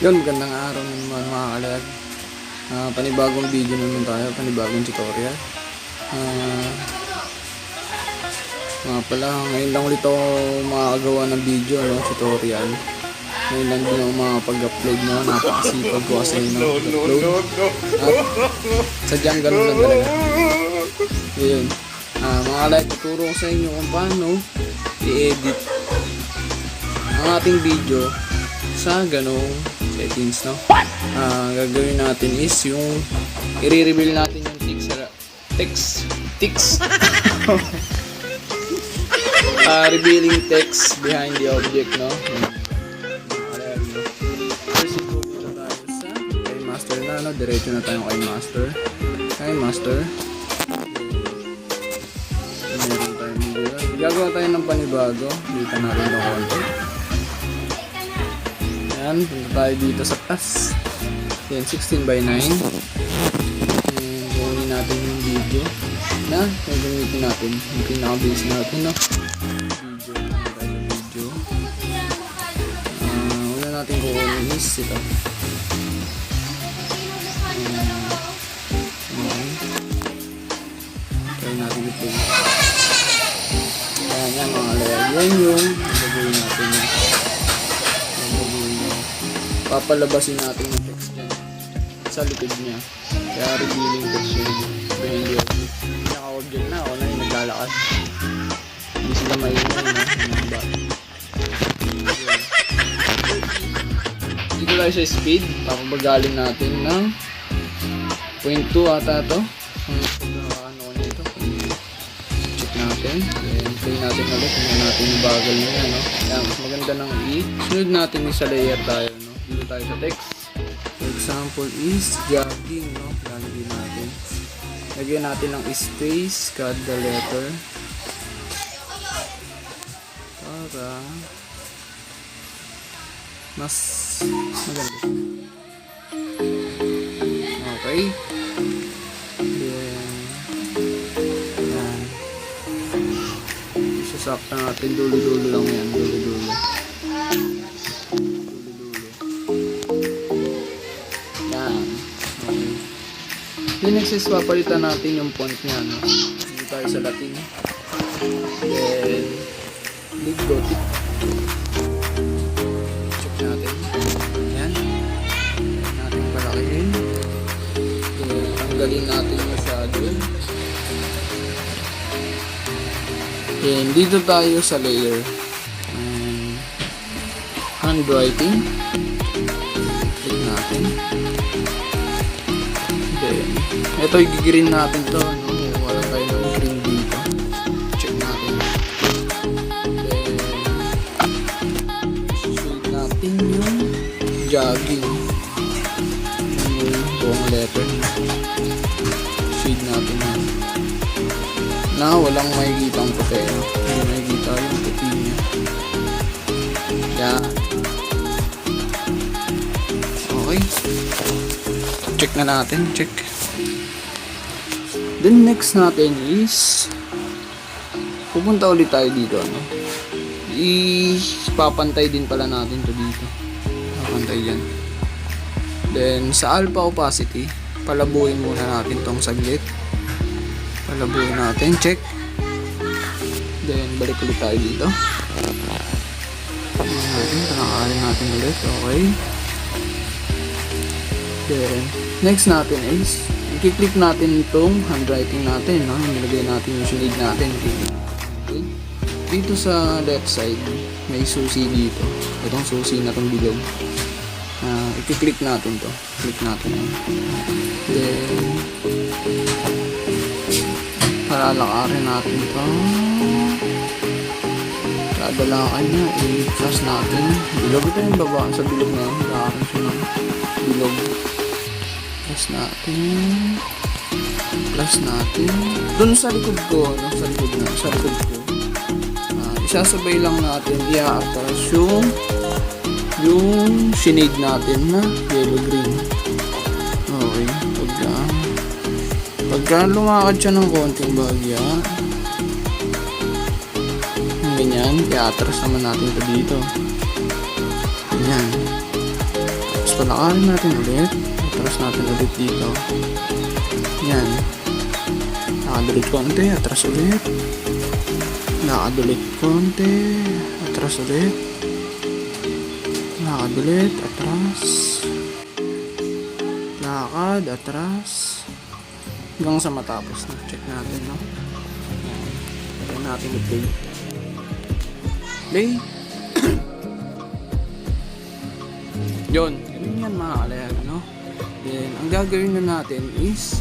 Yun, magandang araw naman mga kalayag. Panibagong video naman tayo, panibagong tutorial. Nga pala, ngayon lang ulit ako makakagawa ng video, no, tutorial. Ngayon lang din ako makapag-upload, no, napakasipag ko kasi upload. At sadyang ganun lang talaga. Yun. Mga kalayag, tuturo ko sa inyo kung paano i-edit ang ating video sa ganong settings, no? Gagawin natin is yung i-reveal natin yung text revealing text behind the object, no? First, dito tayo sa Kinemaster na, no? Diretso na tayo kay Master. Meron tayong video. Gagawa tayo ng panibago. Dito natin ng konti. Yan, punta tayo dito sa task. Yan, 16:9. Kunin natin yung video na gagamitin natin. Yung pinaka-base natin, no? Video. Una natin kukunin is ito. Try natin ito. Yan mga layag. Yan yung gagawin natin. Papalabasin natin yung text dyan sa likod niya. Kaya revealing text yun. Behind the object. Naka-object na ako na yung naglalakad. Hindi sila maingay na. Dito tayo sa speed. Papabagalin natin ng 0.2 ata to. Ano nito. Check natin. Then play natin ulit. Tingnan natin yung bagal niya, no? Kaya mas maganda ng sunod natin sa layer tayo, no? Dito tayo sa text. For example is jogging, no? Lagyan natin. Lagyan natin ng space, cut the letter. Para mas maganda. Okay. Then yan. Sasakta natin. Dulo-dulo lang yan. Dulo-dulo. Then next is papalitan natin yung font niya, no? Dito tayo sa Latin. Then leave Gothic. Check natin. Ayan. Ayan natin palakihin. Then tanggalin natin masyado. Then dito tayo sa layer. Handwriting. Click natin. Ito, i-green natin to, no? Wala tayo ng green dito. Check natin. Then shade natin yung jogging. Yung buong letter. Shade natin yan. Na walang makikita ang puti. Hindi makikita yung puti niya. Yan. Okay. Check na natin. Check. Then next natin is pupunta ulit tayo dito, no? Ipapantay din pala natin to dito. Papantay yan. Then sa alpha opacity, palabuhin muna natin tong saglit. Palabuhin natin, check. Then balik ulit tayo dito. Panakarin natin ulit, okay. Then next natin is i-click natin itong handwriting natin, no? Nilagay natin yung shade natin. Okay. Dito sa left side, may susi dito. Itong susi na itong bilog. I-click natin to. Click natin. Then, palalakarin natin to. Kadalakan niya, i-press natin. Bilog ito yung baba sa bilog na yun. Lakarin siya ng bilog. Plus natin dun sa likod ko, no? sa likod ko isasabay lang natin i-attach yung shade natin na yellow green. Okay, pagka lumakad siya ng konting bagya ganyan, i-attach naman natin ito dito. Ganyan. Tapos palakarin natin ulit. Atras natin ulit dito. Yan. Nakadulit konti, atras ulit. Nakadulit konti, atras ulit. Nakadulit, atras. Lakad, atras. Hanggang sa matapos na. Check natin, no? Yan. Pwede natin i-play. Play. Yun. Ganun yan mga kalayag, no? Then, ang gagawin na natin is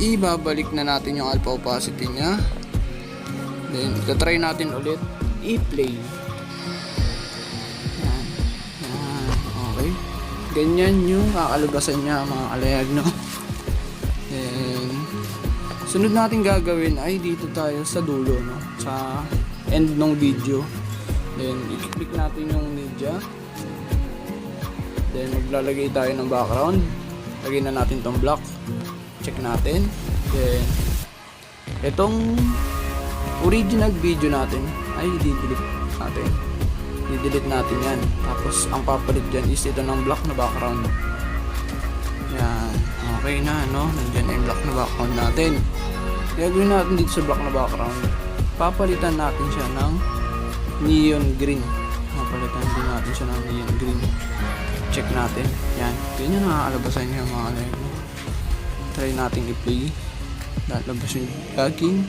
ibabalik na natin yung alpha opacity niya. Then, try natin ulit i-play. Yan. Yan. Okay. Ganyan yung kakalabasan niya mga kalayag, no? Then, sunod natin gagawin ay dito tayo sa dulo, no? Sa end ng video. Then, i-click natin yung media. Then, maglalagay tayo ng background. Lagyan na natin tong block. Check natin. Then, itong original video natin ay i-delete natin. I-delete natin yan. Tapos, ang papalit dyan is ito ng block na background. Yan. Okay na, no? Nandiyan na yung block na background natin. Gagawin natin dito sa block na background. Papalitan natin siya ng neon green. Papalitan din natin siya ng neon green. Check natin. Yan. Ganyan nakakalabasan niya mga kalayag. Try natin i-play. Lalabas yung jogging.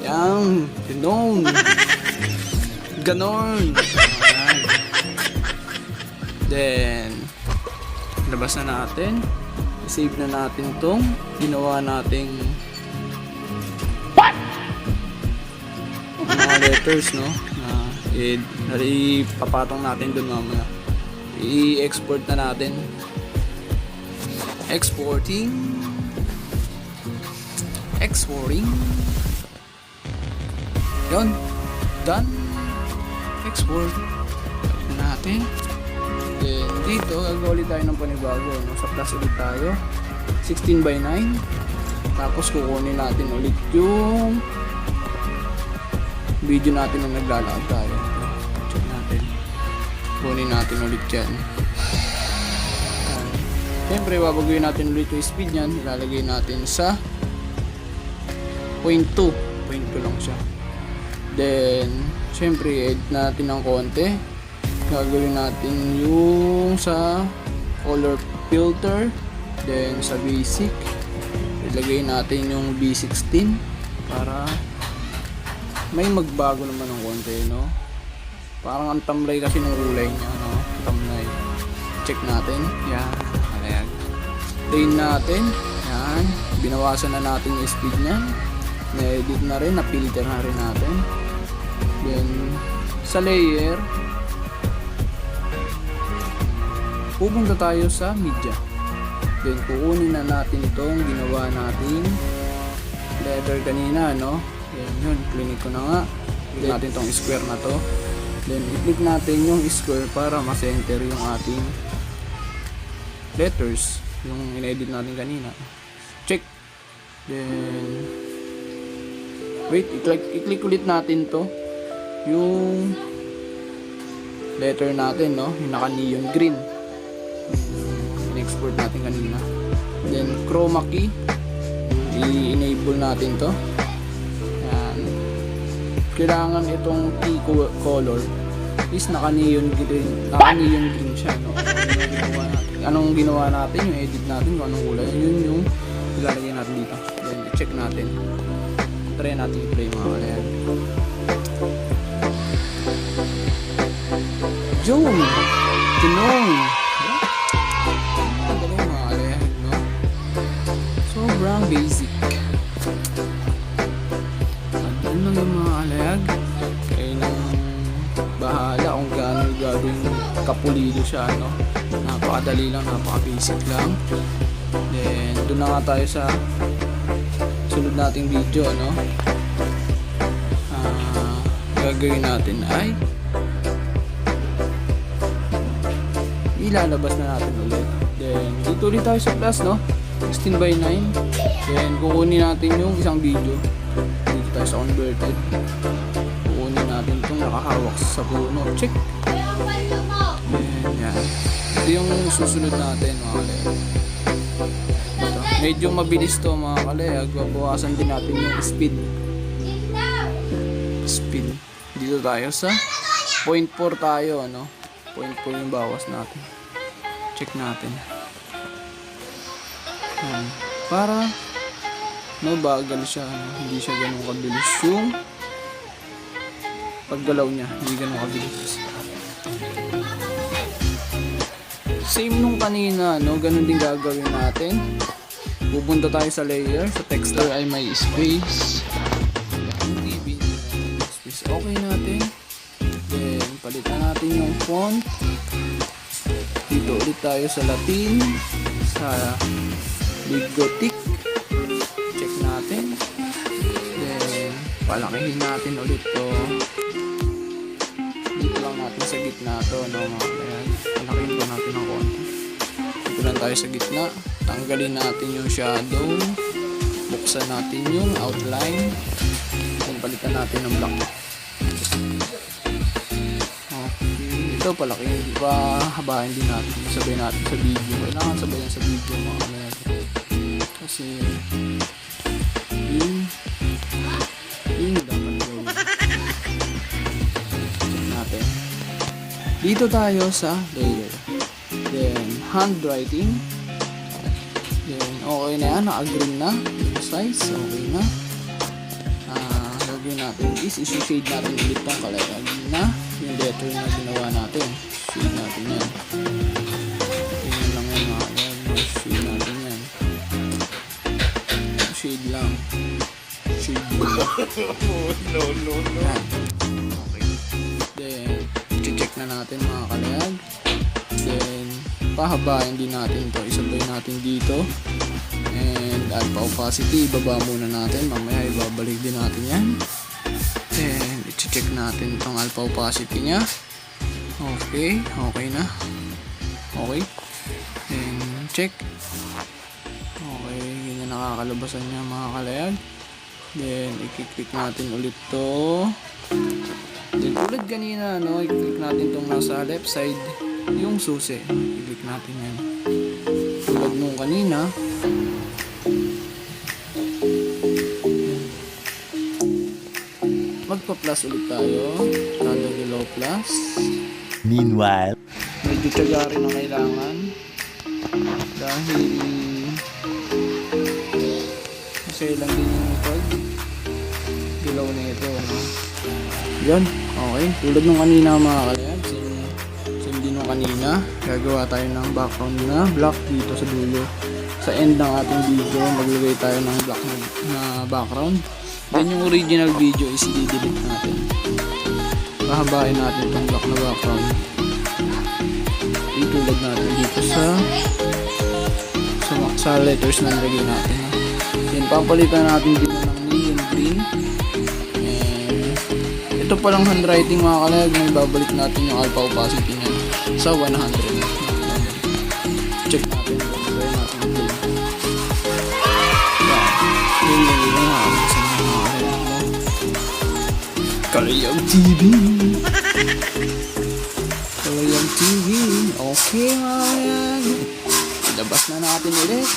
Yan. Ganon. Ganon. Ayan. Then, labas na natin. I-save na natin tong ginawa nating mga letters, no? Na ipapatong natin dun mamaya. I-export na natin. Exporting. Yun. Done. Export. Balik na natin. Then, dito, gagawa ulit tayo ng panibago, no? Sa plus ulit tayo. 16:9. Tapos, kukunin natin ulit yung video natin na naglalakad tayo. Check natin. Kunin natin ulit yan. Siyempre, babaguhin natin ulit yung speed yan. Ilalagay natin sa 0.2. 0.2 lang siya. Then, siyempre, edit natin ng konti. Gagawin natin yung sa color filter. Then, sa basic, ilagay natin yung B16 para may magbago naman ng konti, no? Parang ang tamlay kasi ng kulay niya, no? Tamlay. Check natin. Yan. Kalayag. Train natin. Yan. Binawasan na natin yung speed niya. Na-edit na rin. Na-filter na rin natin. Then, sa layer, pupunta tayo sa media. Then, kukunin na natin itong ginawa natin letter kanina, no? Yan yun, click ko na nga. Click natin tong square na to. Then, i-click natin yung square para ma-center yung ating letters. Yung in-edit natin kanina. Check. Then, wait, i-click ulit natin to. Yung letter natin, no? Yung naka-neon green. In-export natin kanina. Then, chroma key. I-enable natin to. Kailangan itong key color is naka-neon green. Naka-neon green siya, no? Anong ginawa natin? Yung edit natin, kung anong kulay. Yun yung ilalagay natin dito. Then, i-check natin. Try natin i-play mga kalayag. Yun! Tinong! Ang galing mga kalayag, no? Sobrang basic. Ano lang yung mga kalayag, kayo nang bahala kung gaano gagawin kapulido siya, no? Napakadali lang, napaka-basic lang. Then, doon na nga tayo sa sunod nating video, no? Gagawin natin ay ilalabas na natin ulit. Then, dito ulit tayo sa plus, no? 16:9. Then, kukunin natin yung isang video. Dito tayo sa converted. Kukunin natin itong nakahawak sa puno. Check. Yan. Ito yung susunod natin mga kalayag. Ito. Medyo mabilis to mga kalayag. Babawasan din natin yung speed. Dito tayo sa 0.4 tayo, ano? 0.4 yung bawas natin. Check natin. Para mabagal siya, ano? Hindi siya ganun kabilis yung paggalaw niya, hindi ganun kabilis. Same nung kanina, no? Ganun din gagawin natin. Pupunta tayo sa layer, sa texture ay may space. Okay natin. Then palitan natin yung font. Dito ulit tayo sa Latin, sa Big Gothic. Check natin. Then palakihin natin ulit to. Dito lang natin sa gitna to, no? Ayan. Palakihin po natin ng konti. Dito lang tayo sa gitna. Tanggalin natin yung shadow. Buksan natin yung outline. Then palitan natin ng black. Ito palakihin, habahin din natin, sabay natin sa video. Kailangan sabayan sa video mga kalayag. Kasi yun dapat gawin. Check natin. Dito tayo sa layer. Then handwriting. Then okay na yan, naka-green na yung size, okay na. Gagawin natin is isi-shade natin ulit tong kalayag na yung letter na ginawa natin. Shade natin yan. Tingnan lang yan mga kalayag. Shade natin yan. Shade lang. Shade no. Okay. Then check na natin mga kalayag. Then pahabain din natin to. Isabay natin dito. And alpha opacity, ibaba muna natin. Mamaya ibabalik din natin yan. Then i-check natin itong alpha opacity nya. Okay na. Okay. Then check. Okay, ganyan nakakalabasan niya mga kalayag. Then i-click natin ulit to. Then ulit kanina, no, i-click natin itong nasa left side, yung susi. I-click natin yan. Tulad nung kanina. Magpa-plus ulit tayo. Tanda below plus. Meanwhile, medyo tiyaga rin ang kailangan. Dahil kasi lang din yung pag-dilaw na ito. No? Yan. Okay. Tulad nung kanina mga kalayag. Same din nung kanina. Gagawa tayo ng background na black dito sa dulo. Sa end ng ating video, maglagay tayo ng black na background. Then yung original video is i-delete natin. Pahabain natin itong black na background. Itulad natin dito sa letters na nilagay natin. Then papalitan natin dito ng neon green. And ito palang handwriting mga kalayag, na ibabalik natin yung alpha opacity niya sa 100. Check natin. Try natin green. Kalayag TV. Kalayag TV. Okay mga kalayag. Ilabas na natin ulit.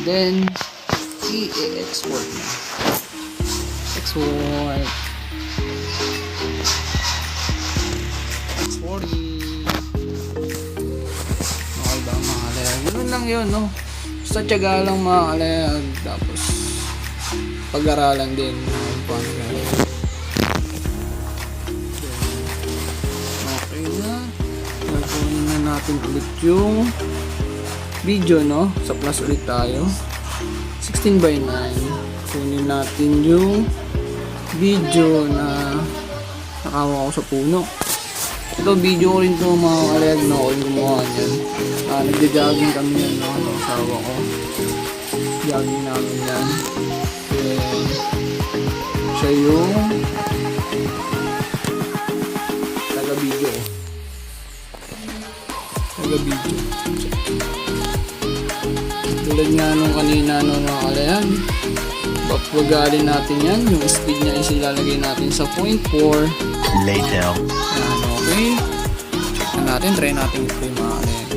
Then i-export na. Export. Exporting. Okay ba mga kalayag? Ganun lang yun, no? Sa tiyaga lang mga kalayag. Tapos pag-aralan din. Paano gano'n. Okay na. Kukunin na natin ulit yung video, no? Sa plus ulit tayo. 16:9. Kunin natin yung video na nakawa ko sa puno. Ito video ko rin to mga kalayag, no? Ako yung gumawa niyan. Nagja-jogging kami yan, no? Asawa ko. Jogging namin yan. Then siya yung taga-video. Tulad nga nung kanina, no, mga kalayag. Babagalin natin yan. Yung speed niya is ilalagay natin sa 0.4. Later. Yan, okay. Check na natin. Try natin i-play mga kalayag.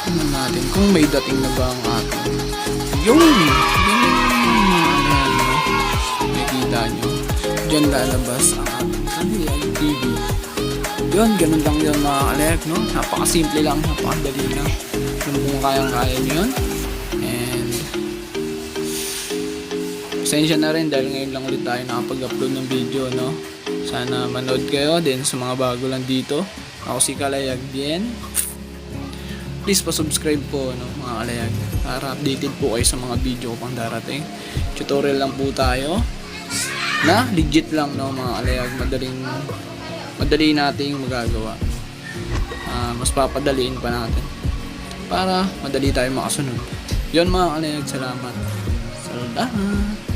Tingnan natin kung may dating na ba ang ating. Yung! Nakikita nyo. Diyan lalabas ang ating Kalayag TV. Yun, ganun lang yun mga kalayag, no? Napakasimple lang, napakadali lang. Kung kayang-kaya nyo yun. And pasensya na rin dahil ngayon lang ulit tayo nakapag-upload ng video, no? Sana manood kayo din sa mga bago lang dito. Ako si Kalayag din. Please pa-subscribe po, no, mga kalayag, para updated po kayo sa mga video pang darating. Tutorial lang po tayo na legit lang, no, mga kalayag. Madali nating magagawa. Mas papadaliin pa natin para madali tayo makasunod. Yun mga kalayag, salamat. Salamat.